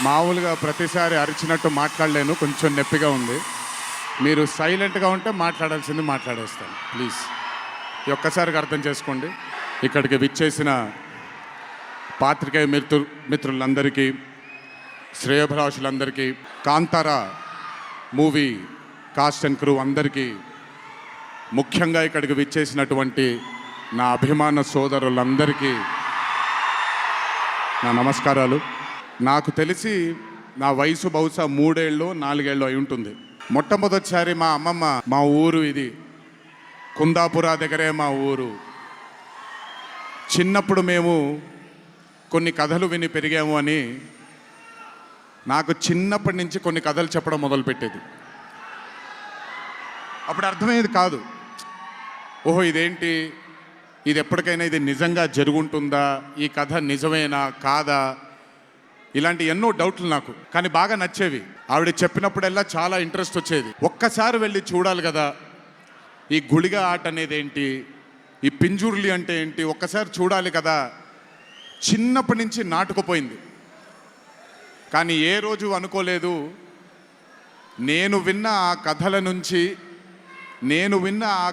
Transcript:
మామూలుగా ప్రతిసారి అరిచినట్టు మాట్లాడలేను, కొంచెం నొప్పిగా ఉంది. మీరు సైలెంట్గా ఉంటే మాట్లాడాల్సింది మాట్లాడేస్తాను ప్లీజ్. ఈ ఒక్కసారికి అర్థం చేసుకోండి. ఇక్కడికి విచ్చేసిన పాత్రికేయ మిత్రులందరికీ, శ్రేయోభిలాషులందరికీ, Kantara movie cast and crew అందరికీ, ముఖ్యంగా ఇక్కడికి విచ్చేసినటువంటి నా అభిమాన సోదరులందరికీ నా నమస్కారాలు. నాకు తెలిసి నా వయసు బహుశా 3 ఏళ్ళు 4 ఏళ్ళు అయి ఉంటుంది. మొట్టమొదటిసారి మా అమ్మమ్మ, మా ఊరు ఇది కుందాపురా దగ్గరే మా ఊరు. చిన్నప్పుడు మేము కొన్ని కథలు విని పెరిగాము అని నాకు చిన్నప్పటి నుంచి కొన్ని కథలు చెప్పడం మొదలుపెట్టేది. అప్పుడు అర్థమయ్యేది కాదు, ఓహో ఇదేంటి, ఇది ఎప్పటికైనా ఇది నిజంగా జరుగుంటుందా, ఈ కథ నిజమేనా కాదా, ఇలాంటి ఎన్నో డౌట్లు నాకు. కానీ బాగా నచ్చేవి. ఆవిడ చెప్పినప్పుడల్లా చాలా ఇంట్రెస్ట్ వచ్చేది. ఒక్కసారి వెళ్ళి చూడాలి కదా, ఈ గుళిగ ఆట అనేది ఏంటి, ఈ పింజుర్లి అంటే ఏంటి, ఒక్కసారి చూడాలి కదా. చిన్నప్పటి నుంచి నాటుకుపోయింది. కానీ ఏ రోజు అనుకోలేదు, నేను విన్న ఆ కథల నుంచి, నేను విన్న ఆ